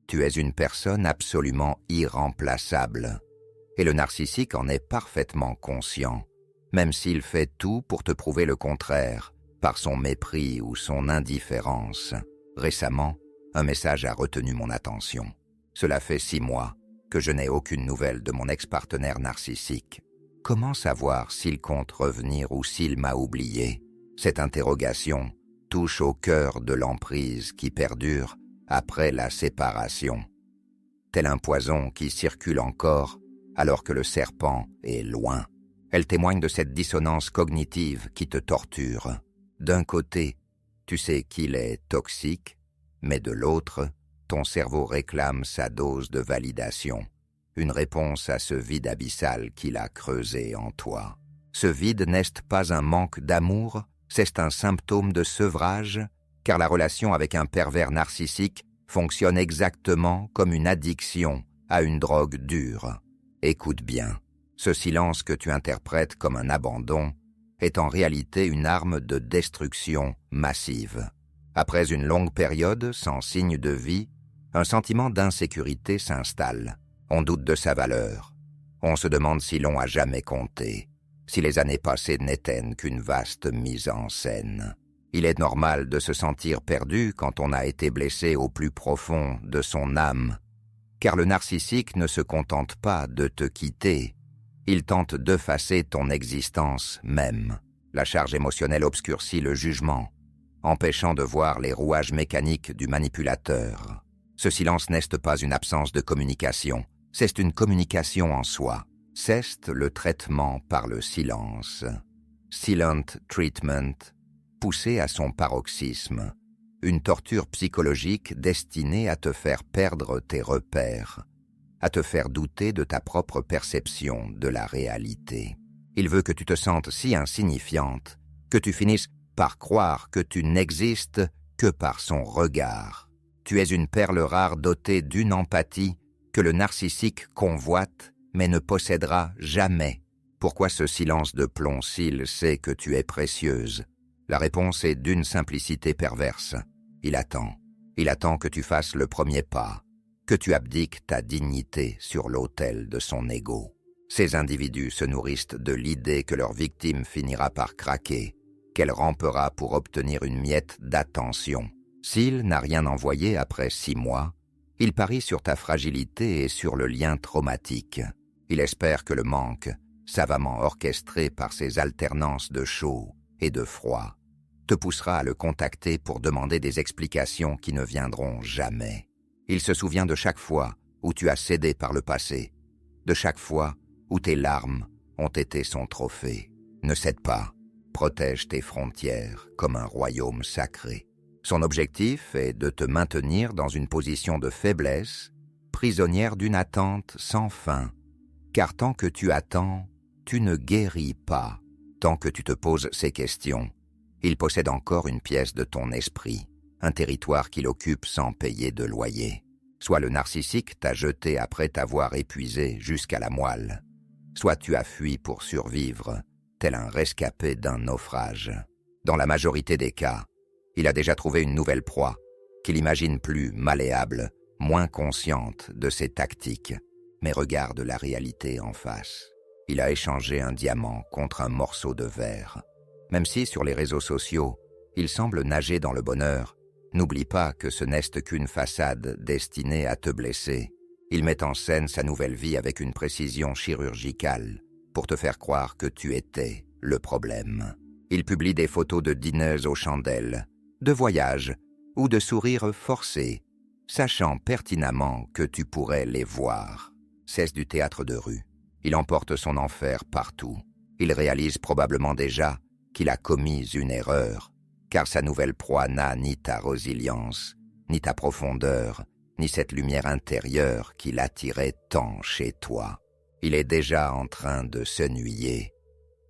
Tu es une personne absolument irremplaçable. Et le narcissique en est parfaitement conscient, même s'il fait tout pour te prouver le contraire, par son mépris ou son indifférence. Récemment, un message a retenu mon attention. Cela fait 6 mois que je n'ai aucune nouvelle de mon ex-partenaire narcissique. Comment savoir s'il compte revenir ou s'il m'a oublié? Cette interrogation touche au cœur de l'emprise qui perdure après la séparation. Tel un poison qui circule encore alors que le serpent est loin. Elle témoigne de cette dissonance cognitive qui te torture. D'un côté, tu sais qu'il est toxique, mais de l'autre, ton cerveau réclame sa dose de validation, une réponse à ce vide abyssal qu'il a creusé en toi. Ce vide n'est pas un manque d'amour, c'est un symptôme de sevrage, car la relation avec un pervers narcissique fonctionne exactement comme une addiction à une drogue dure. Écoute bien, ce silence que tu interprètes comme un abandon est en réalité une arme de destruction massive. Après une longue période sans signe de vie, un sentiment d'insécurité s'installe. On doute de sa valeur. On se demande si l'on a jamais compté, si les années passées n'étaient qu'une vaste mise en scène. Il est normal de se sentir perdu quand on a été blessé au plus profond de son âme, car le narcissique ne se contente pas de te quitter, il tente d'effacer ton existence même. La charge émotionnelle obscurcit le jugement, empêchant de voir les rouages mécaniques du manipulateur. Ce silence n'est pas une absence de communication, c'est une communication en soi. C'est le traitement par le silence. Silent treatment, poussé à son paroxysme. Une torture psychologique destinée à te faire perdre tes repères, à te faire douter de ta propre perception de la réalité. Il veut que tu te sentes si insignifiante, que tu finisses par croire que tu n'existes que par son regard. Tu es une perle rare dotée d'une empathie que le narcissique convoite mais ne possédera jamais. Pourquoi ce silence de plomb s'il sait que tu es précieuse? La réponse est d'une simplicité perverse. Il attend que tu fasses le premier pas, que tu abdiques ta dignité sur l'autel de son ego. Ces individus se nourrissent de l'idée que leur victime finira par craquer, qu'elle rampera pour obtenir une miette d'attention. S'il n'a rien envoyé après 6 mois, il parie sur ta fragilité et sur le lien traumatique. Il espère que le manque, savamment orchestré par ses alternances de chaud et de froid, te poussera à le contacter pour demander des explications qui ne viendront jamais. Il se souvient de chaque fois où tu as cédé par le passé, de chaque fois où tes larmes ont été son trophée. Ne cède pas, protège tes frontières comme un royaume sacré. Son objectif est de te maintenir dans une position de faiblesse, prisonnière d'une attente sans fin. Car tant que tu attends, tu ne guéris pas. Tant que tu te poses ces questions, il possède encore une pièce de ton esprit, un territoire qu'il occupe sans payer de loyer. Soit le narcissique t'a jeté après t'avoir épuisé jusqu'à la moelle, soit tu as fui pour survivre, tel un rescapé d'un naufrage. Dans la majorité des cas, il a déjà trouvé une nouvelle proie, qu'il imagine plus malléable, moins consciente de ses tactiques, mais regarde la réalité en face. Il a échangé un diamant contre un morceau de verre. Même si sur les réseaux sociaux, il semble nager dans le bonheur, n'oublie pas que ce n'est qu'une façade destinée à te blesser. Il met en scène sa nouvelle vie avec une précision chirurgicale pour te faire croire que tu étais le problème. Il publie des photos de dîners aux chandelles, de voyages ou de sourires forcés, sachant pertinemment que tu pourrais les voir. Cesse du théâtre de rue. Il emporte son enfer partout. Il réalise probablement déjà qu'il a commis une erreur, car sa nouvelle proie n'a ni ta résilience, ni ta profondeur, ni cette lumière intérieure qu'il attirait tant chez toi. Il est déjà en train de s'ennuyer,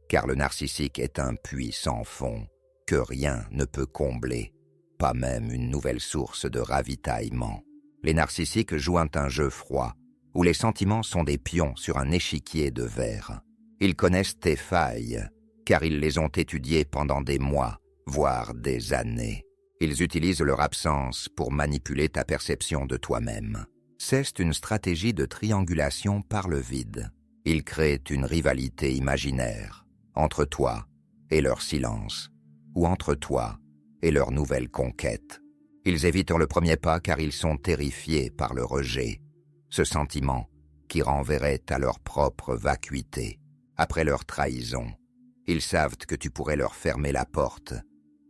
car le narcissique est un puits sans fond que rien ne peut combler, pas même une nouvelle source de ravitaillement. Les narcissiques jouent un jeu froid, où les sentiments sont des pions sur un échiquier de verre. Ils connaissent tes failles, car ils les ont étudiées pendant des mois, voire des années. Ils utilisent leur absence pour manipuler ta perception de toi-même. C'est une stratégie de triangulation par le vide. Ils créent une rivalité imaginaire entre toi et leur silence, ou entre toi et leur nouvelle conquête. Ils évitent le premier pas car ils sont terrifiés par le rejet, ce sentiment qui renverrait à leur propre vacuité. Après leur trahison, ils savent que tu pourrais leur fermer la porte,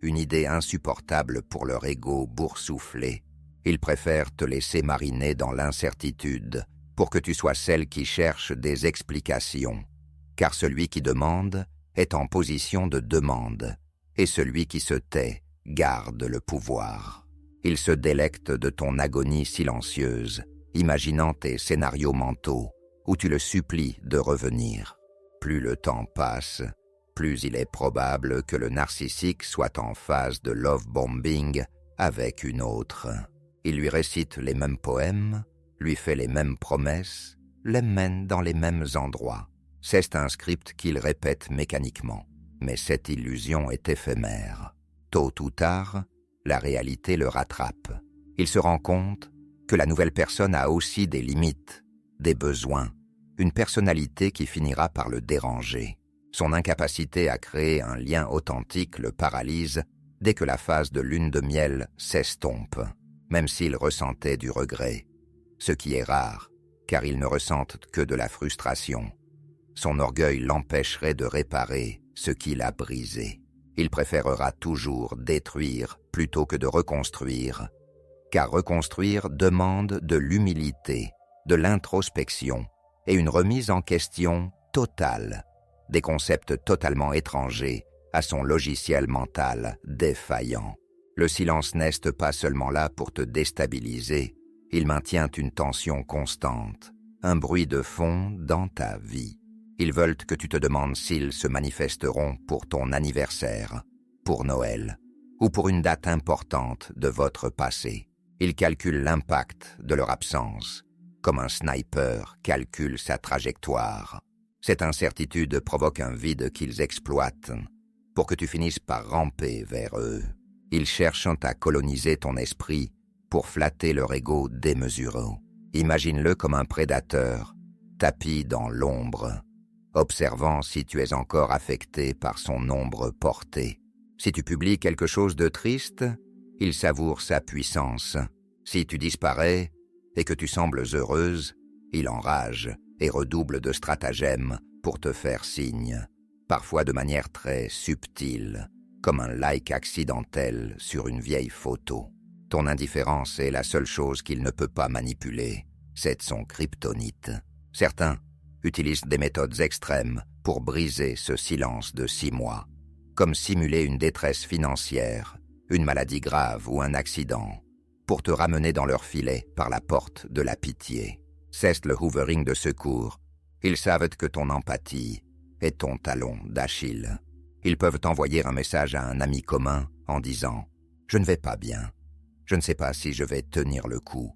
une idée insupportable pour leur ego boursouflé. Ils préfèrent te laisser mariner dans l'incertitude pour que tu sois celle qui cherche des explications, car celui qui demande est en position de demande, et celui qui se tait garde le pouvoir. Ils se délectent de ton agonie silencieuse, imaginant tes scénarios mentaux, où tu le supplies de revenir. Plus le temps passe, plus il est probable que le narcissique soit en phase de love-bombing avec une autre. Il lui récite les mêmes poèmes, lui fait les mêmes promesses, les mène dans les mêmes endroits. C'est un script qu'il répète mécaniquement, mais cette illusion est éphémère. Tôt ou tard, la réalité le rattrape. Il se rend compte que la nouvelle personne a aussi des limites, des besoins, une personnalité qui finira par le déranger. Son incapacité à créer un lien authentique le paralyse dès que la phase de lune de miel s'estompe, même s'il ressentait du regret, ce qui est rare, car il ne ressente que de la frustration. Son orgueil l'empêcherait de réparer ce qu'il a brisé. Il préférera toujours détruire plutôt que de reconstruire, car reconstruire demande de l'humilité, de l'introspection et une remise en question totale, des concepts totalement étrangers à son logiciel mental défaillant. Le silence n'est pas seulement là pour te déstabiliser, il maintient une tension constante, un bruit de fond dans ta vie. Ils veulent que tu te demandes s'ils se manifesteront pour ton anniversaire, pour Noël, ou pour une date importante de votre passé. Ils calculent l'impact de leur absence, comme un sniper calcule sa trajectoire. Cette incertitude provoque un vide qu'ils exploitent pour que tu finisses par ramper vers eux. Ils cherchent à coloniser ton esprit pour flatter leur ego démesuré. Imagine-le comme un prédateur, tapi dans l'ombre, observant si tu es encore affecté par son ombre portée. Si tu publies quelque chose de triste, il savoure sa puissance. Si tu disparais et que tu sembles heureuse, il enrage et redouble de stratagèmes pour te faire signe, parfois de manière très subtile, comme un like accidentel sur une vieille photo. Ton indifférence est la seule chose qu'il ne peut pas manipuler, c'est son kryptonite. Certains utilisent des méthodes extrêmes pour briser ce silence de 6 mois, comme simuler une détresse financière, une maladie grave ou un accident, pour te ramener dans leur filet par la porte de la pitié. C'est le hoovering de secours. Ils savent que ton empathie est ton talon d'Achille. Ils peuvent t'envoyer un message à un ami commun en disant « Je ne vais pas bien. Je ne sais pas si je vais tenir le coup »,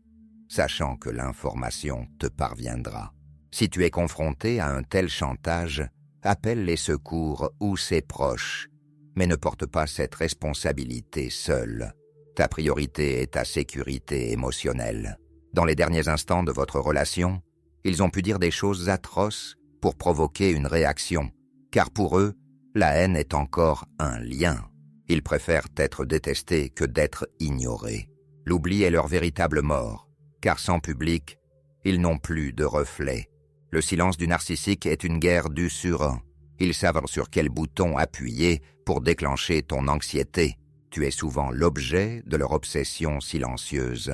sachant que l'information te parviendra. Si tu es confronté à un tel chantage, appelle les secours ou ses proches, mais ne porte pas cette responsabilité seule. Ta priorité est ta sécurité émotionnelle. Dans les derniers instants de votre relation, ils ont pu dire des choses atroces pour provoquer une réaction, car pour eux, la haine est encore un lien. Ils préfèrent être détestés que d'être ignorés. L'oubli est leur véritable mort, car sans public, ils n'ont plus de reflet. Le silence du narcissique est une guerre du sur un. Ils savent sur quel bouton appuyer pour déclencher ton anxiété. Tu es souvent l'objet de leur obsession silencieuse,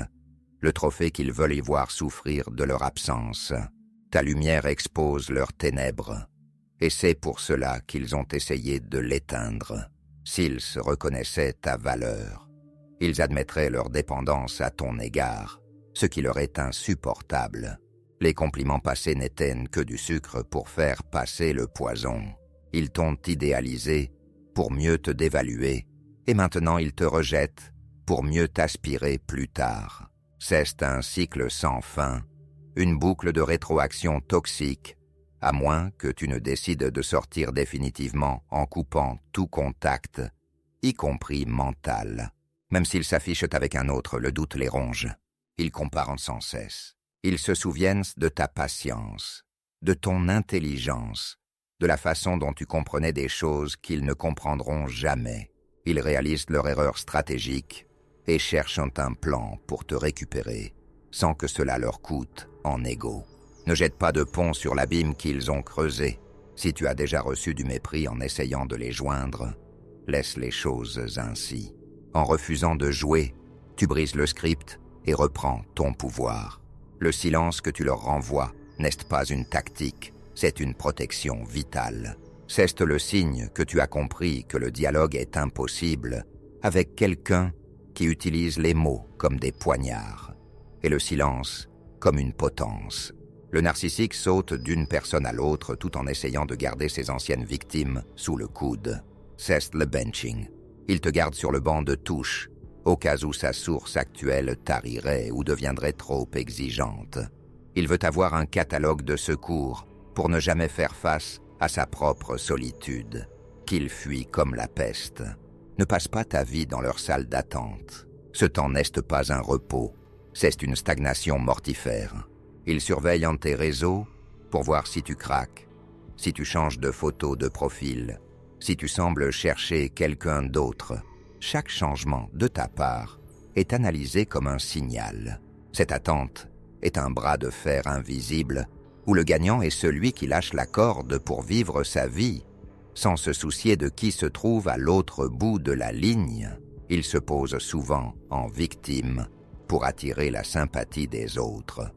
le trophée qu'ils veulent y voir souffrir de leur absence. Ta lumière expose leurs ténèbres, et c'est pour cela qu'ils ont essayé de l'éteindre. S'ils se reconnaissaient ta valeur, ils admettraient leur dépendance à ton égard, ce qui leur est insupportable. Les compliments passés n'étaient que du sucre pour faire passer le poison. Ils t'ont idéalisé pour mieux te dévaluer, et maintenant ils te rejettent pour mieux t'aspirer plus tard. C'est un cycle sans fin, une boucle de rétroaction toxique, à moins que tu ne décides de sortir définitivement en coupant tout contact, y compris mental. Même s'ils s'affichent avec un autre, le doute les ronge. Ils comparent sans cesse. Ils se souviennent de ta patience, de ton intelligence, de la façon dont tu comprenais des choses qu'ils ne comprendront jamais. Ils réalisent leur erreur stratégique et cherchent un plan pour te récupérer, sans que cela leur coûte en ego. Ne jette pas de pont sur l'abîme qu'ils ont creusé. Si tu as déjà reçu du mépris en essayant de les joindre, laisse les choses ainsi. En refusant de jouer, tu brises le script et reprends ton pouvoir. Le silence que tu leur renvoies n'est pas une tactique, c'est une protection vitale. C'est le signe que tu as compris que le dialogue est impossible avec quelqu'un qui utilise les mots comme des poignards et le silence comme une potence. Le narcissique saute d'une personne à l'autre tout en essayant de garder ses anciennes victimes sous le coude. C'est le benching. Il te garde sur le banc de touche, au cas où sa source actuelle tarirait ou deviendrait trop exigeante. Il veut avoir un catalogue de secours pour ne jamais faire face à sa propre solitude, qu'il fuit comme la peste. Ne passe pas ta vie dans leur salle d'attente. Ce temps n'est pas un repos, c'est une stagnation mortifère. Ils surveillent en tes réseaux pour voir si tu craques, si tu changes de photo de profil, si tu sembles chercher quelqu'un d'autre. Chaque changement de ta part est analysé comme un signal. Cette attente est un bras de fer invisible où le gagnant est celui qui lâche la corde pour vivre sa vie, sans se soucier de qui se trouve à l'autre bout de la ligne. Il se pose souvent en victime pour attirer la sympathie des autres,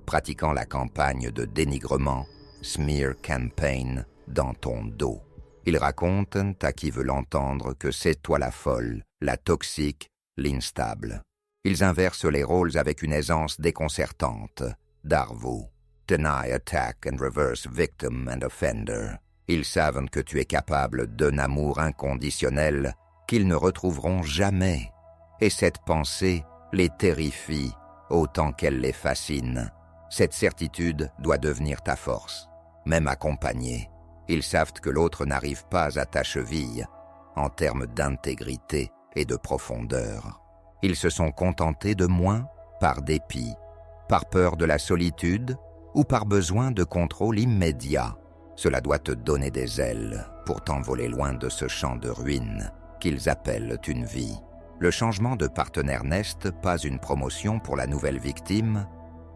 pratiquant la campagne de dénigrement, smear campaign, dans ton dos. Il raconte à qui veut l'entendre que c'est toi la folle, la toxique, l'instable. Ils inversent les rôles avec une aisance déconcertante. Darvo, deny, attack and reverse victim and offender. Ils savent que tu es capable d'un amour inconditionnel qu'ils ne retrouveront jamais. Et cette pensée les terrifie autant qu'elle les fascine. Cette certitude doit devenir ta force, même accompagnée. Ils savent que l'autre n'arrive pas à ta cheville en termes d'intégrité et de profondeur. Ils se sont contentés de moins par dépit, par peur de la solitude ou par besoin de contrôle immédiat. Cela doit te donner des ailes pour t'envoler loin de ce champ de ruines qu'ils appellent une vie. Le changement de partenaire n'est pas une promotion pour la nouvelle victime,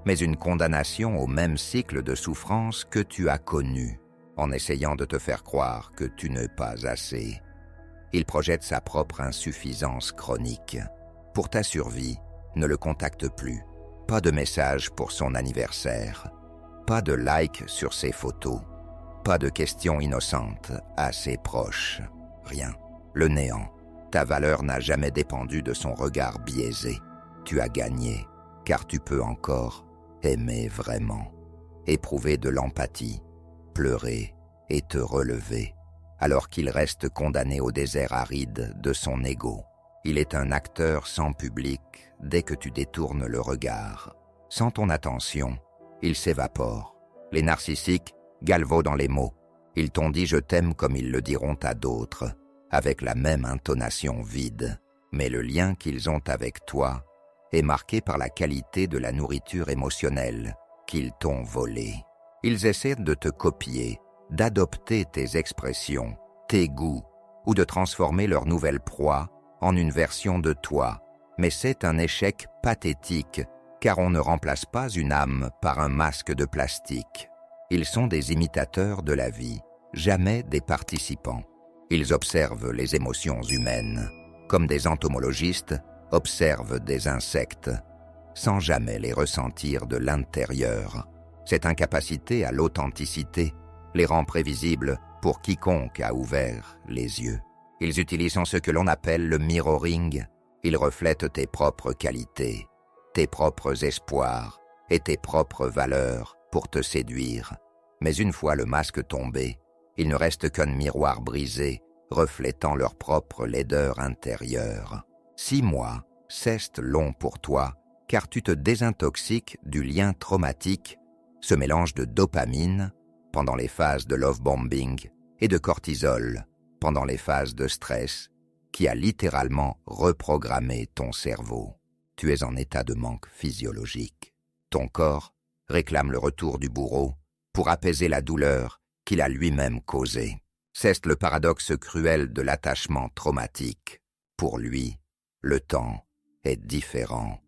mais une condamnation au même cycle de souffrance que tu as connu, en essayant de te faire croire que tu n'es pas assez. Il projette sa propre insuffisance chronique. Pour ta survie, ne le contacte plus. Pas de message pour son anniversaire. Pas de like sur ses photos. Pas de questions innocentes à ses proches. Rien. Le néant. Ta valeur n'a jamais dépendu de son regard biaisé. Tu as gagné, car tu peux encore aimer vraiment. Éprouver de l'empathie, pleurer et te relever, alors qu'il reste condamné au désert aride de son ego. Il est un acteur sans public dès que tu détournes le regard. Sans ton attention, il s'évapore. Les narcissiques galvaudent dans les mots. Ils t'ont dit « je t'aime » comme ils le diront à d'autres, avec la même intonation vide. Mais le lien qu'ils ont avec toi est marqué par la qualité de la nourriture émotionnelle qu'ils t'ont volée. Ils essaient de te copier, d'adopter tes expressions, tes goûts, ou de transformer leur nouvelle proie en une version de toi. Mais c'est un échec pathétique, car on ne remplace pas une âme par un masque de plastique. Ils sont des imitateurs de la vie, jamais des participants. Ils observent les émotions humaines, comme des entomologistes observent des insectes, sans jamais les ressentir de l'intérieur. Cette incapacité à l'authenticité les rend prévisibles pour quiconque a ouvert les yeux. Ils utilisent ce que l'on appelle le mirroring. Ils reflètent tes propres qualités, tes propres espoirs et tes propres valeurs pour te séduire. Mais une fois le masque tombé, il ne reste qu'un miroir brisé, reflétant leur propre laideur intérieure. 6 mois, c'est long pour toi, car tu te désintoxiques du lien traumatique, ce mélange de dopamine pendant les phases de love bombing et de cortisol pendant les phases de stress qui a littéralement reprogrammé ton cerveau. Tu es en état de manque physiologique. Ton corps réclame le retour du bourreau pour apaiser la douleur qu'il a lui-même causée. C'est le paradoxe cruel de l'attachement traumatique. Pour lui, le temps est différent.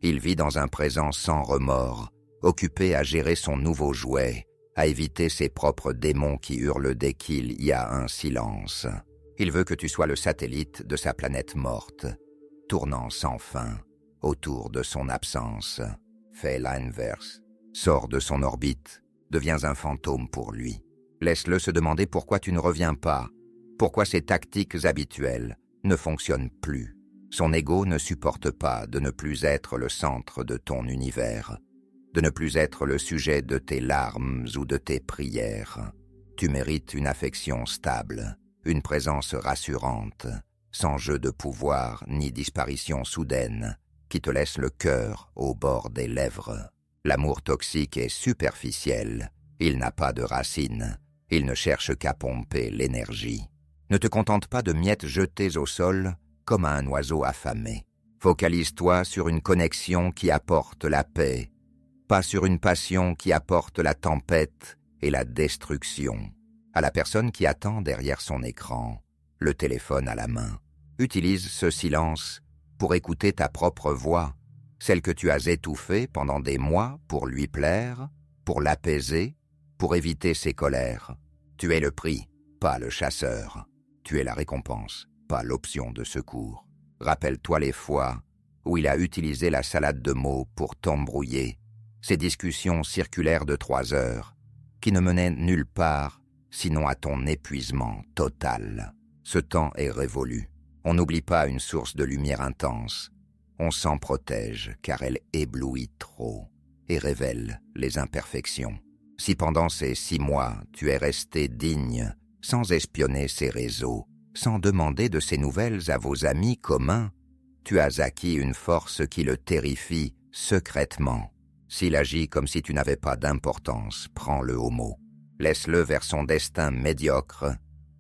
Il vit dans un présent sans remords, occupé à gérer son nouveau jouet, à éviter ses propres démons qui hurlent dès qu'il y a un silence. Il veut que tu sois le satellite de sa planète morte, tournant sans fin autour de son absence. Fais l'inverse. Sors de son orbite, deviens un fantôme pour lui. Laisse-le se demander pourquoi tu ne reviens pas, pourquoi ses tactiques habituelles ne fonctionnent plus. Son ego ne supporte pas de ne plus être le centre de ton univers, de ne plus être le sujet de tes larmes ou de tes prières. Tu mérites une affection stable, une présence rassurante, sans jeu de pouvoir ni disparition soudaine, qui te laisse le cœur au bord des lèvres. L'amour toxique est superficiel, il n'a pas de racines, il ne cherche qu'à pomper l'énergie. Ne te contente pas de miettes jetées au sol comme à un oiseau affamé. Focalise-toi sur une connexion qui apporte la paix, pas sur une passion qui apporte la tempête et la destruction. À la personne qui attend derrière son écran, le téléphone à la main, utilise ce silence pour écouter ta propre voix, celle que tu as étouffée pendant des mois pour lui plaire, pour l'apaiser, pour éviter ses colères. Tu es le prix, pas le chasseur. Tu es la récompense, pas l'option de secours. Rappelle-toi les fois où il a utilisé la salade de mots pour t'embrouiller, ces discussions circulaires de 3 heures, qui ne menaient nulle part, sinon à ton épuisement total. Ce temps est révolu. On n'oublie pas une source de lumière intense. On s'en protège car elle éblouit trop et révèle les imperfections. Si pendant ces 6 mois tu es resté digne, sans espionner ses réseaux, sans demander de ses nouvelles à vos amis communs, tu as acquis une force qui le terrifie secrètement. S'il agit comme si tu n'avais pas d'importance, prends-le au mot. Laisse-le vers son destin médiocre,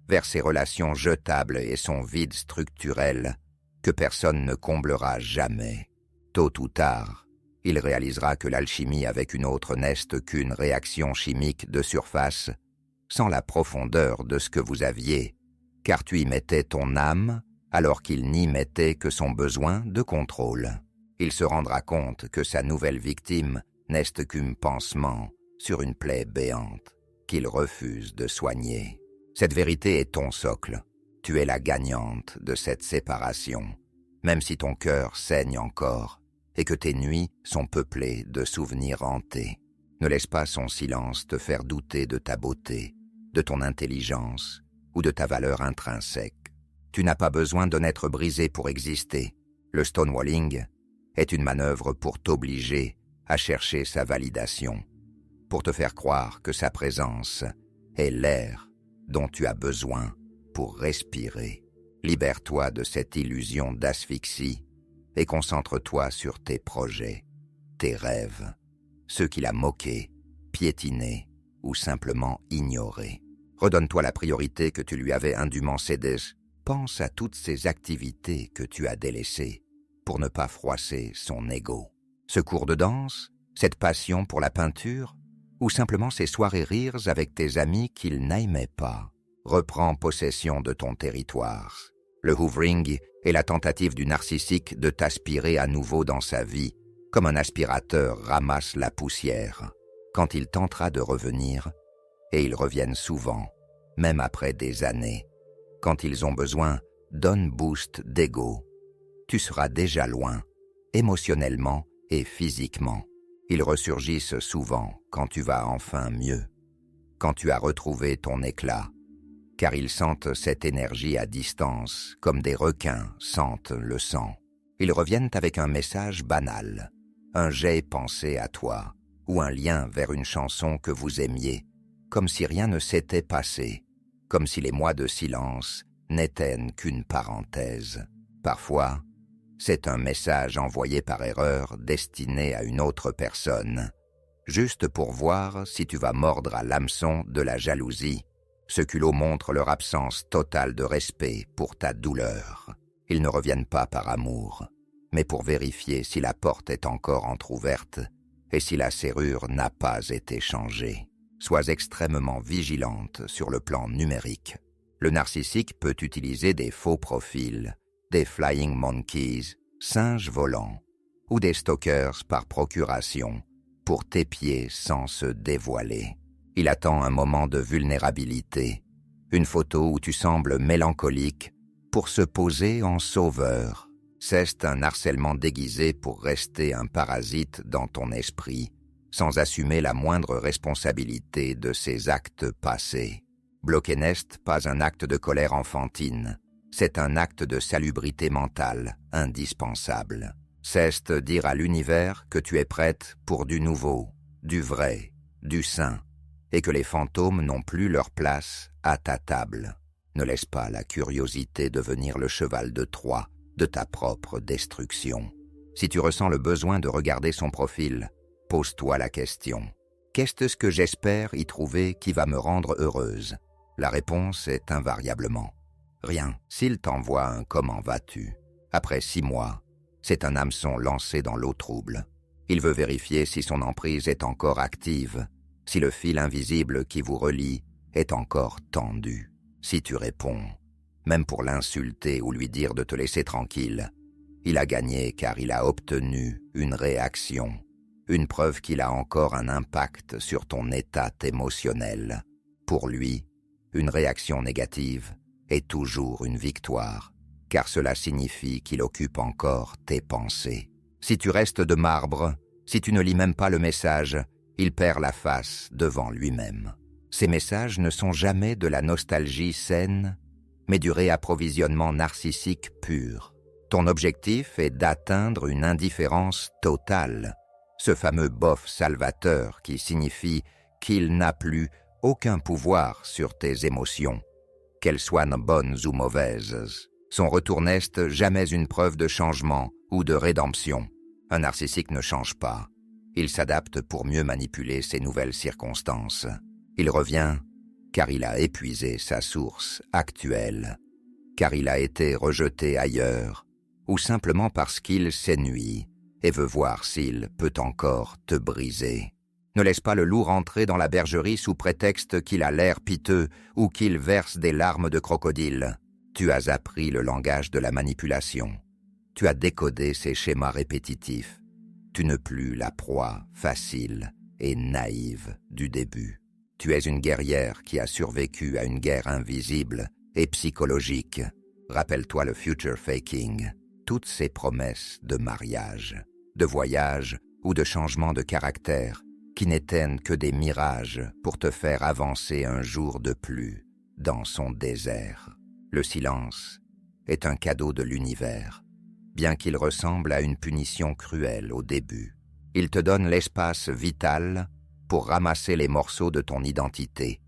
vers ses relations jetables et son vide structurel que personne ne comblera jamais. Tôt ou tard, il réalisera que l'alchimie avec une autre n'est qu'une réaction chimique de surface, sans la profondeur de ce que vous aviez, car tu y mettais ton âme alors qu'il n'y mettait que son besoin de contrôle. Il se rendra compte que sa nouvelle victime n'est qu'un pansement sur une plaie béante qu'il refuse de soigner. Cette vérité est ton socle. Tu es la gagnante de cette séparation, même si ton cœur saigne encore et que tes nuits sont peuplées de souvenirs hantés. Ne laisse pas son silence te faire douter de ta beauté, de ton intelligence ou de ta valeur intrinsèque. Tu n'as pas besoin d'en être brisé pour exister. Le stonewalling est une manœuvre pour t'obliger à chercher sa validation, pour te faire croire que sa présence est l'air dont tu as besoin pour respirer. Libère-toi de cette illusion d'asphyxie et concentre-toi sur tes projets, tes rêves, ceux qu'il a moqués, piétinés ou simplement ignorés. Redonne-toi la priorité que tu lui avais indûment cédée. Pense à toutes ces activités que tu as délaissées pour ne pas froisser son ego. Ce cours de danse, cette passion pour la peinture, ou simplement ces soirées rires avec tes amis qu'il n'aimait pas. Reprends possession de ton territoire. Le hoovering est la tentative du narcissique de t'aspirer à nouveau dans sa vie, comme un aspirateur ramasse la poussière. Quand il tentera de revenir, et ils reviennent souvent, même après des années, quand ils ont besoin d'un boost d'ego, tu seras déjà loin, émotionnellement et physiquement. Ils ressurgissent souvent quand tu vas enfin mieux, quand tu as retrouvé ton éclat, car ils sentent cette énergie à distance, comme des requins sentent le sang. Ils reviennent avec un message banal, un jet pensé à toi, ou un lien vers une chanson que vous aimiez, comme si rien ne s'était passé, comme si les mois de silence n'étaient qu'une parenthèse. Parfois, c'est un message envoyé par erreur destiné à une autre personne, juste pour voir si tu vas mordre à l'hameçon de la jalousie, Ce culot montre leur absence totale de respect pour ta douleur. Ils ne reviennent pas par amour, mais pour vérifier si la porte est encore entr'ouverte et si la serrure n'a pas été changée. Sois extrêmement vigilante sur le plan numérique. Le narcissique peut utiliser des faux profils, des flying monkeys, singes volants, ou des stalkers par procuration, pour t'épier sans se dévoiler. Il attend un moment de vulnérabilité, une photo où tu sembles mélancolique, pour se poser en sauveur. C'est un harcèlement déguisé pour rester un parasite dans ton esprit, sans assumer la moindre responsabilité de ses actes passés. Bloquer n'est pas un acte de colère enfantine, c'est un acte de salubrité mentale indispensable. C'est dire à l'univers que tu es prête pour du nouveau, du vrai, du sain, et que les fantômes n'ont plus leur place à ta table. Ne laisse pas la curiosité devenir le cheval de Troie de ta propre destruction. Si tu ressens le besoin de regarder son profil, pose-toi la question. Qu'est-ce que j'espère y trouver qui va me rendre heureuse? La réponse est invariablement rien. S'il t'envoie un « comment vas-tu » après 6 mois, c'est un hameçon lancé dans l'eau trouble. Il veut vérifier si son emprise est encore active, si le fil invisible qui vous relie est encore tendu. Si tu réponds, même pour l'insulter ou lui dire de te laisser tranquille, il a gagné car il a obtenu une réaction, une preuve qu'il a encore un impact sur ton état émotionnel. Pour lui, une réaction négative est toujours une victoire, car cela signifie qu'il occupe encore tes pensées. Si tu restes de marbre, si tu ne lis même pas le message, il perd la face devant lui-même. Ces messages ne sont jamais de la nostalgie saine, mais du réapprovisionnement narcissique pur. Ton objectif est d'atteindre une indifférence totale, ce fameux bof salvateur qui signifie qu'il n'a plus aucun pouvoir sur tes émotions, qu'elles soient bonnes ou mauvaises. Son retour n'est jamais une preuve de changement ou de rédemption. Un narcissique ne change pas. Il s'adapte pour mieux manipuler ses nouvelles circonstances. Il revient car il a épuisé sa source actuelle, car il a été rejeté ailleurs, ou simplement parce qu'il s'ennuie et veut voir s'il peut encore te briser. Ne laisse pas le loup rentrer dans la bergerie sous prétexte qu'il a l'air piteux ou qu'il verse des larmes de crocodile. Tu as appris le langage de la manipulation. Tu as décodé ses schémas répétitifs. Tu n'es plus la proie facile et naïve du début. Tu es une guerrière qui a survécu à une guerre invisible et psychologique. Rappelle-toi le future faking, toutes ces promesses de mariage, de voyage ou de changement de caractère qui n'éteignent que des mirages pour te faire avancer un jour de plus dans son désert. Le silence est un cadeau de l'univers, bien qu'il ressemble à une punition cruelle au début. Il te donne l'espace vital pour ramasser les morceaux de ton identité,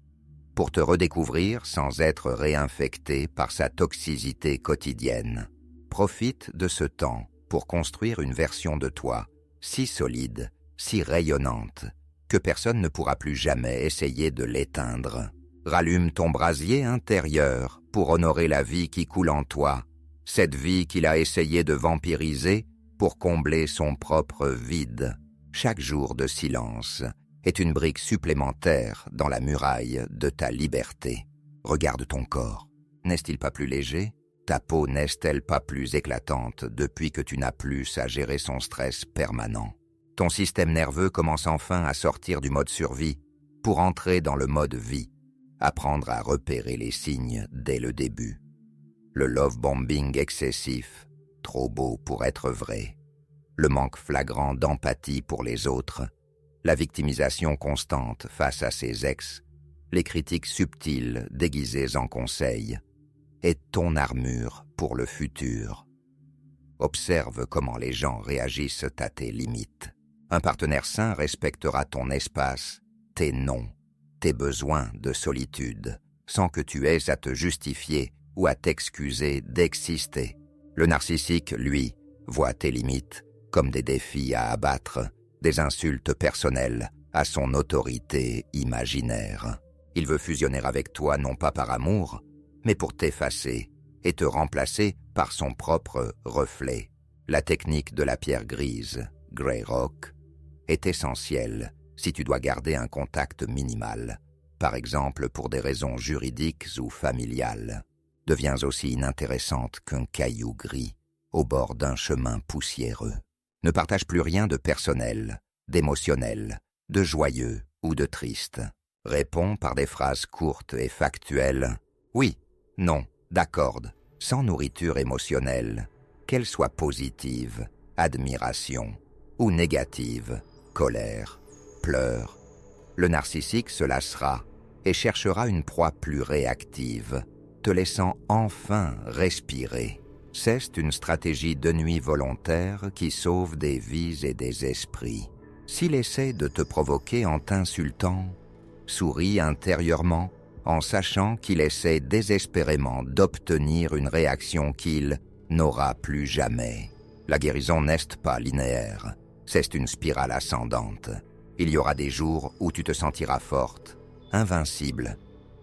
pour te redécouvrir sans être réinfecté par sa toxicité quotidienne. Profite de ce temps pour construire une version de toi si solide, si rayonnante, que personne ne pourra plus jamais essayer de l'éteindre. Rallume ton brasier intérieur pour honorer la vie qui coule en toi, cette vie qu'il a essayé de vampiriser pour combler son propre vide. Chaque jour de silence est une brique supplémentaire dans la muraille de ta liberté. Regarde ton corps. N'est-il pas plus léger? Ta peau n'est-elle pas plus éclatante depuis que tu n'as plus à gérer son stress permanent? Ton système nerveux commence enfin à sortir du mode survie pour entrer dans le mode vie, apprendre à repérer les signes dès le début. Le love bombing excessif, trop beau pour être vrai, le manque flagrant d'empathie pour les autres, la victimisation constante face à ses ex, les critiques subtiles déguisées en conseils, est ton armure pour le futur. Observe comment les gens réagissent à tes limites. Un partenaire sain respectera ton espace, tes noms, tes besoins de solitude, sans que tu aies à te justifier ou à t'excuser d'exister. Le narcissique, lui, voit tes limites comme des défis à abattre, des insultes personnelles à son autorité imaginaire. Il veut fusionner avec toi non pas par amour, mais pour t'effacer et te remplacer par son propre reflet. La technique de la pierre grise, Grey Rock, est essentielle si tu dois garder un contact minimal, par exemple pour des raisons juridiques ou familiales. Deviens aussi inintéressante qu'un caillou gris au bord d'un chemin poussiéreux. Ne partage plus rien de personnel, d'émotionnel, de joyeux ou de triste. Réponds par des phrases courtes et factuelles. Oui, non, d'accord, sans nourriture émotionnelle, qu'elle soit positive, admiration, ou négative, colère, pleurs. Le narcissique se lassera et cherchera une proie plus réactive, te laissant enfin respirer. C'est une stratégie de nuit volontaire qui sauve des vies et des esprits. S'il essaie de te provoquer en t'insultant, souris intérieurement en sachant qu'il essaie désespérément d'obtenir une réaction qu'il n'aura plus jamais. La guérison n'est pas linéaire, c'est une spirale ascendante. Il y aura des jours où tu te sentiras forte, invincible,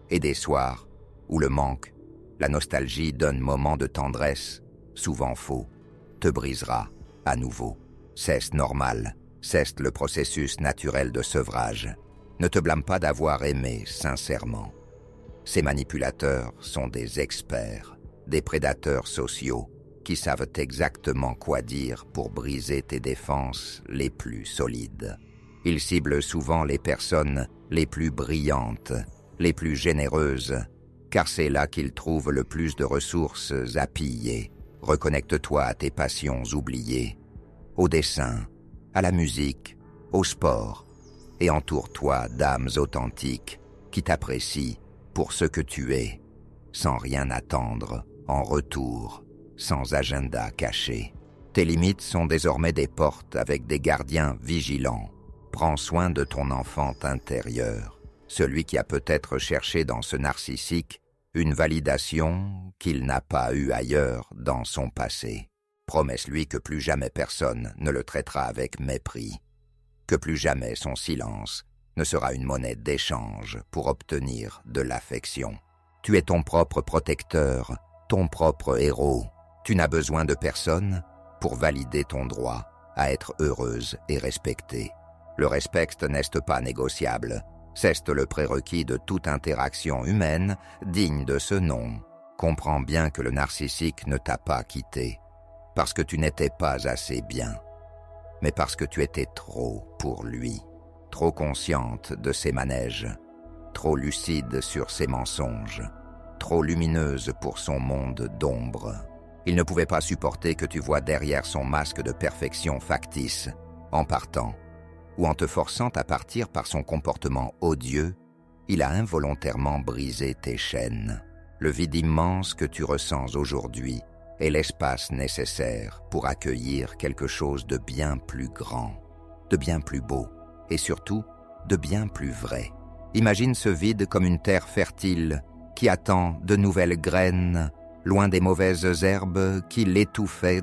et des soirs où le manque, la nostalgie d'un moment de tendresse, souvent faux, te brisera à nouveau. C'est normal, c'est le processus naturel de sevrage. Ne te blâme pas d'avoir aimé sincèrement. Ces manipulateurs sont des experts, des prédateurs sociaux qui savent exactement quoi dire pour briser tes défenses les plus solides. Ils ciblent souvent les personnes les plus brillantes, les plus généreuses, car c'est là qu'ils trouvent le plus de ressources à piller. Reconnecte-toi à tes passions oubliées, au dessin, à la musique, au sport, et entoure-toi d'âmes authentiques qui t'apprécient pour ce que tu es, sans rien attendre en retour, sans agenda caché. Tes limites sont désormais des portes avec des gardiens vigilants. Prends soin de ton enfant intérieur, celui qui a peut-être cherché dans ce narcissique une validation qu'il n'a pas eue ailleurs dans son passé. Promesse-lui que plus jamais personne ne le traitera avec mépris, que plus jamais son silence ne sera une monnaie d'échange pour obtenir de l'affection. Tu es ton propre protecteur, ton propre héros. Tu n'as besoin de personne pour valider ton droit à être heureuse et respectée. Le respect n'est pas négociable, c'est le prérequis de toute interaction humaine digne de ce nom. Comprends bien que le narcissique ne t'a pas quitté, parce que tu n'étais pas assez bien, mais parce que tu étais trop pour lui, trop consciente de ses manèges, trop lucide sur ses mensonges, trop lumineuse pour son monde d'ombre. Il ne pouvait pas supporter que tu vois derrière son masque de perfection factice, en partant, ou en te forçant à partir par son comportement odieux, il a involontairement brisé tes chaînes. Le vide immense que tu ressens aujourd'hui est l'espace nécessaire pour accueillir quelque chose de bien plus grand, de bien plus beau, et surtout de bien plus vrai. Imagine ce vide comme une terre fertile qui attend de nouvelles graines, loin des mauvaises herbes qui l'étouffaient.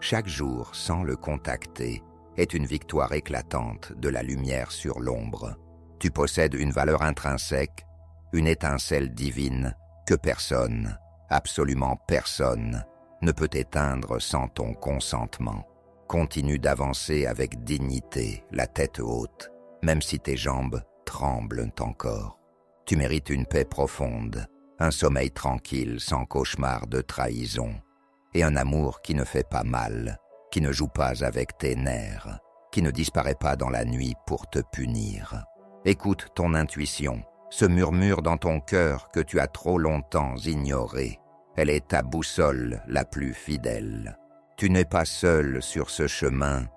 Chaque jour sans le contacter est une victoire éclatante de la lumière sur l'ombre. Tu possèdes une valeur intrinsèque, une étincelle divine que personne, absolument personne, ne peut éteindre sans ton consentement. Continue d'avancer avec dignité, la tête haute, même si tes jambes tremblent encore. Tu mérites une paix profonde, un sommeil tranquille sans cauchemar de trahison, et un amour qui ne fait pas mal, qui ne joue pas avec tes nerfs, qui ne disparaît pas dans la nuit pour te punir. Écoute ton intuition, ce murmure dans ton cœur que tu as trop longtemps ignoré. Elle est ta boussole la plus fidèle. Tu n'es pas seul sur ce chemin.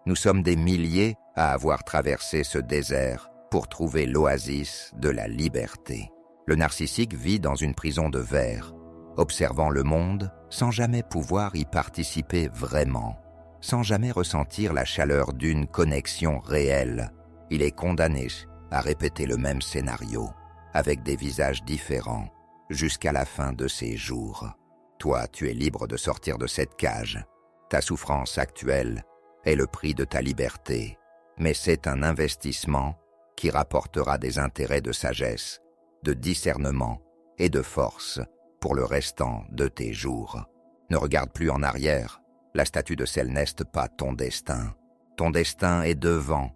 Nous sommes des milliers à avoir traversé ce désert pour trouver l'oasis de la liberté. Le narcissique vit dans une prison de verre, observant le monde sans jamais pouvoir y participer vraiment, sans jamais ressentir la chaleur d'une connexion réelle. Il est condamné à répéter le même scénario, avec des visages différents, jusqu'à la fin de ses jours. Toi, tu es libre de sortir de cette cage. Ta souffrance actuelle est le prix de ta liberté, mais c'est un investissement qui rapportera des intérêts de sagesse de discernement et de force pour le restant de tes jours. Ne regarde plus en arrière, la statue de sel n'est pas ton destin. Ton destin est devant,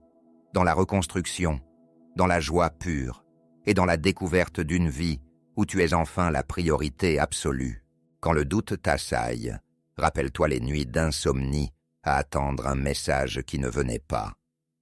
dans la reconstruction, dans la joie pure et dans la découverte d'une vie où tu es enfin la priorité absolue. Quand le doute t'assaille, rappelle-toi les nuits d'insomnie à attendre un message qui ne venait pas,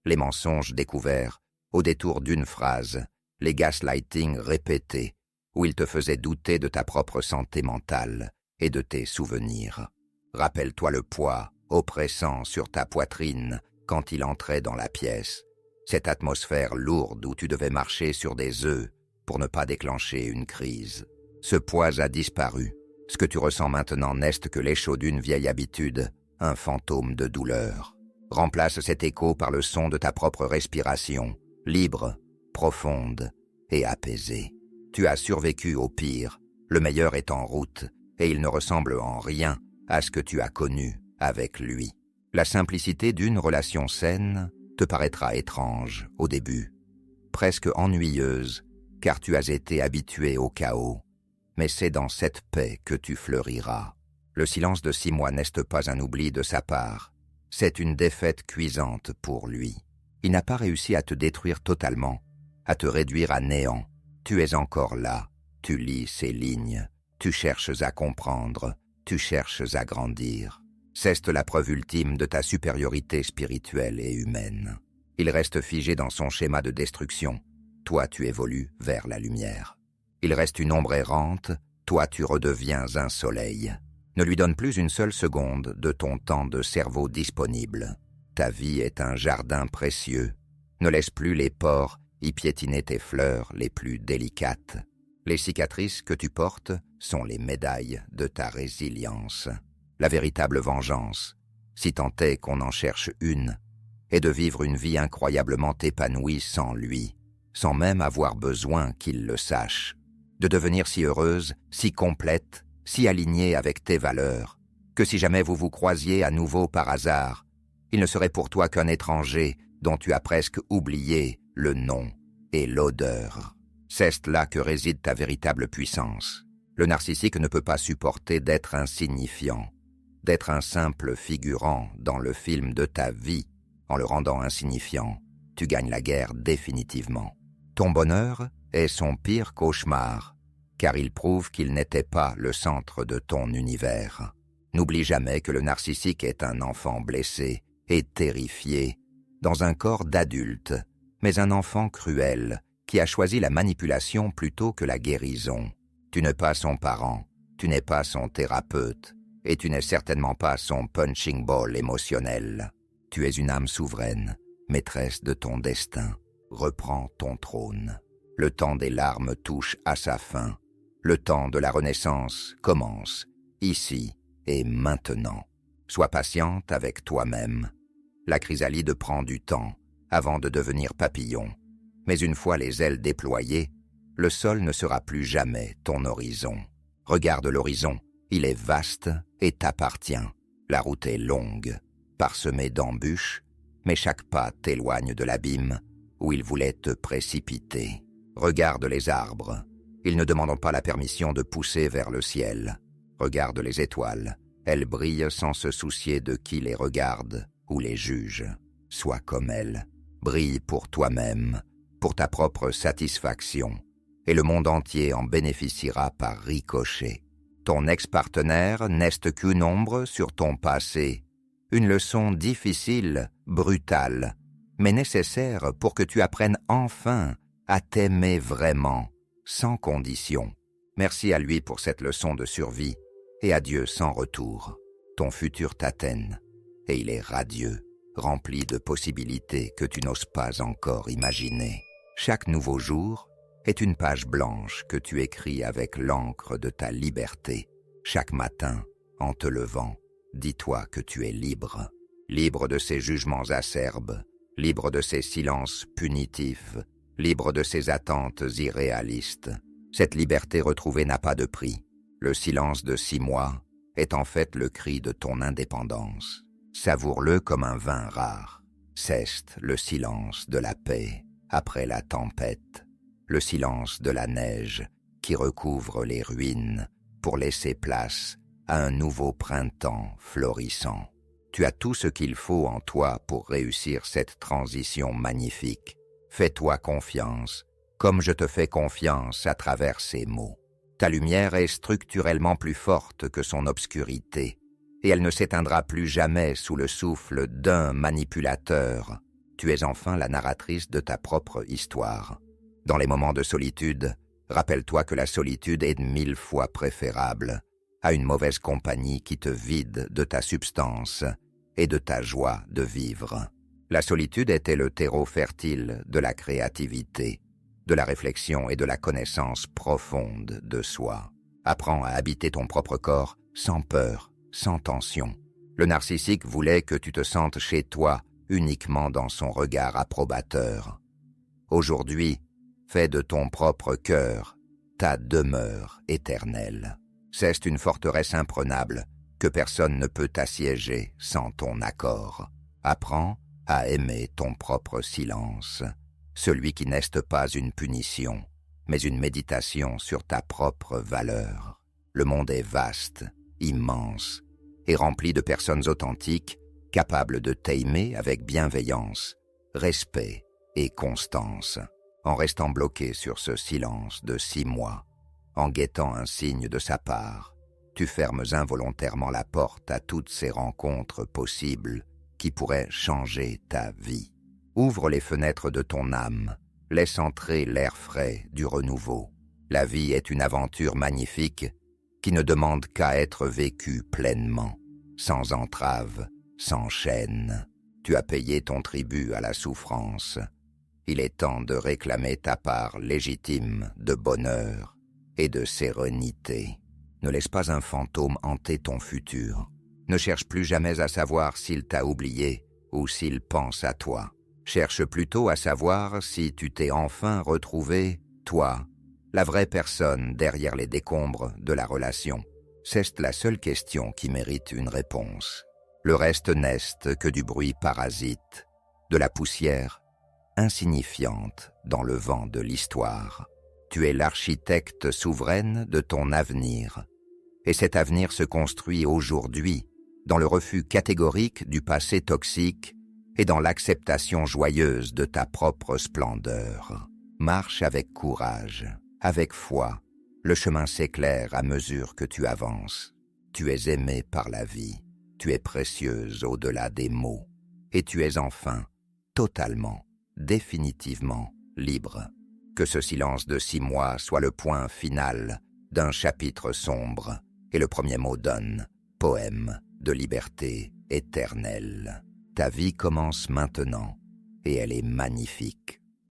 les mensonges découverts au détour d'une phrase, les gaslighting répétés où ils te faisaient douter de ta propre santé mentale et de tes souvenirs. Rappelle-toi le poids oppressant sur ta poitrine quand il entrait dans la pièce, cette atmosphère lourde où tu devais marcher sur des œufs pour ne pas déclencher une crise. Ce poids a disparu. Ce que tu ressens maintenant n'est que l'écho d'une vieille habitude, un fantôme de douleur. Remplace cet écho par le son de ta propre respiration, libre, profonde et apaisée. Tu as survécu au pire, le meilleur est en route, et il ne ressemble en rien à ce que tu as connu avec lui. La simplicité d'une relation saine te paraîtra étrange au début, presque ennuyeuse, car tu as été habitué au chaos. Mais c'est dans cette paix que tu fleuriras. Le silence de 6 mois n'est pas un oubli de sa part, c'est une défaite cuisante pour lui. Il n'a pas réussi à te détruire totalement, à te réduire à néant. Tu es encore là, tu lis ces lignes, tu cherches à comprendre, tu cherches à grandir. C'est la preuve ultime de ta supériorité spirituelle et humaine. Il reste figé dans son schéma de destruction. Toi, tu évolues vers la lumière. Il reste une ombre errante, toi, tu redeviens un soleil. Ne lui donne plus une seule seconde de ton temps de cerveau disponible. Ta vie est un jardin précieux. Ne laisse plus les porcs y piétiner tes fleurs les plus délicates. Les cicatrices que tu portes sont les médailles de ta résilience. La véritable vengeance, si tant est qu'on en cherche une, est de vivre une vie incroyablement épanouie sans lui, sans même avoir besoin qu'il le sache. De devenir si heureuse, si complète, si alignée avec tes valeurs, que si jamais vous vous croisiez à nouveau par hasard, il ne serait pour toi qu'un étranger dont tu as presque oublié le nom et l'odeur. C'est là que réside ta véritable puissance. Le narcissique ne peut pas supporter d'être insignifiant, d'être un simple figurant dans le film de ta vie. En le rendant insignifiant, tu gagnes la guerre définitivement. Ton bonheur est son pire cauchemar, car il prouve qu'il n'était pas le centre de ton univers. N'oublie jamais que le narcissique est un enfant blessé et terrifié, dans un corps d'adulte, mais un enfant cruel, qui a choisi la manipulation plutôt que la guérison. Tu n'es pas son parent, tu n'es pas son thérapeute, et tu n'es certainement pas son punching ball émotionnel. Tu es une âme souveraine, maîtresse de ton destin. Reprends ton trône. Le temps des larmes touche à sa fin. Le temps de la renaissance commence, ici et maintenant. Sois patiente avec toi-même. La chrysalide prend du temps avant de devenir papillon. Mais une fois les ailes déployées, le sol ne sera plus jamais ton horizon. Regarde l'horizon, il est vaste et t'appartient. La route est longue, parsemée d'embûches, mais chaque pas t'éloigne de l'abîme où il voulait te précipiter. Regarde les arbres, ils ne demandent pas la permission de pousser vers le ciel. Regarde les étoiles, elles brillent sans se soucier de qui les regarde ou les juge. Sois comme elles, brille pour toi-même, pour ta propre satisfaction, et le monde entier en bénéficiera par ricochet. Ton ex-partenaire n'est qu'une ombre sur ton passé, une leçon difficile, brutale, mais nécessaire pour que tu apprennes enfin à t'aimer vraiment, sans condition. Merci à lui pour cette leçon de survie, et adieu sans retour. Ton futur t'attend, et il est radieux, rempli de possibilités que tu n'oses pas encore imaginer. Chaque nouveau jour est une page blanche que tu écris avec l'encre de ta liberté. Chaque matin, en te levant, dis-toi que tu es libre. Libre de ces jugements acerbes, libre de ces silences punitifs, libre de ces attentes irréalistes. Cette liberté retrouvée n'a pas de prix. Le silence de 6 mois est en fait le cri de ton indépendance. Savoure-le comme un vin rare. C'est le silence de la paix après la tempête. le silence de la neige qui recouvre les ruines pour laisser place à un nouveau printemps florissant. Tu as tout ce qu'il faut en toi pour réussir cette transition magnifique. Fais-toi confiance, comme je te fais confiance à travers ces mots. Ta lumière est structurellement plus forte que son obscurité, et elle ne s'éteindra plus jamais sous le souffle d'un manipulateur. Tu es enfin la narratrice de ta propre histoire. Dans les moments de solitude, rappelle-toi que la solitude est 1000 fois préférable à une mauvaise compagnie qui te vide de ta substance et de ta joie de vivre. La solitude était le terreau fertile de la créativité, de la réflexion et de la connaissance profonde de soi. Apprends à habiter ton propre corps sans peur, sans tension. Le narcissique voulait que tu te sentes chez toi uniquement dans son regard approbateur. Aujourd'hui, fais de ton propre cœur ta demeure éternelle. C'est une forteresse imprenable que personne ne peut assiéger sans ton accord. Apprends à aimer ton propre silence, celui qui n'est pas une punition, mais une méditation sur ta propre valeur. Le monde est vaste, immense, et rempli de personnes authentiques, capables de t'aimer avec bienveillance, respect et constance. En restant bloqué sur ce silence de 6 mois, en guettant un signe de sa part, tu fermes involontairement la porte à toutes ces rencontres possibles qui pourraient changer ta vie. Ouvre les fenêtres de ton âme, laisse entrer l'air frais du renouveau. La vie est une aventure magnifique qui ne demande qu'à être vécue pleinement, sans entrave, sans chaîne. Tu as payé ton tribut à la souffrance. Il est temps de réclamer ta part légitime de bonheur et de sérénité. Ne laisse pas un fantôme hanter ton futur. Ne cherche plus jamais à savoir s'il t'a oublié ou s'il pense à toi. Cherche plutôt à savoir si tu t'es enfin retrouvé, toi, la vraie personne derrière les décombres de la relation. C'est la seule question qui mérite une réponse. Le reste n'est que du bruit parasite, de la poussière insignifiante dans le vent de l'histoire. Tu es l'architecte souveraine de ton avenir, et cet avenir se construit aujourd'hui, dans le refus catégorique du passé toxique et dans l'acceptation joyeuse de ta propre splendeur. Marche avec courage, avec foi. Le chemin s'éclaire à mesure que tu avances. Tu es aimée par la vie, tu es précieuse au-delà des mots, et tu es enfin totalement, définitivement libre. Que ce silence de 6 mois soit le point final d'un chapitre sombre et le premier mot d'un poème de liberté éternelle. Ta vie commence maintenant et elle est magnifique.